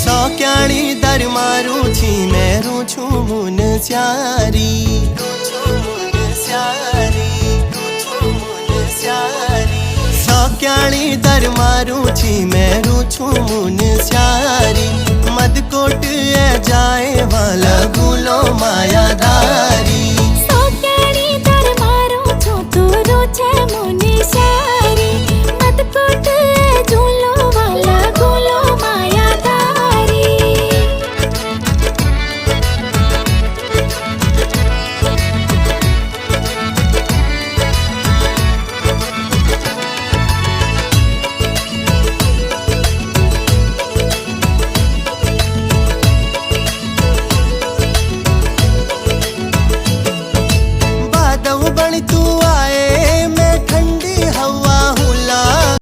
सौक्याणी दर मारू छी मेरू छू मुन स्यारी सौक्याणी दर मारू छी मेरू छू मुन स्यारी मदकोट ए जाए वाला गुलो माया दा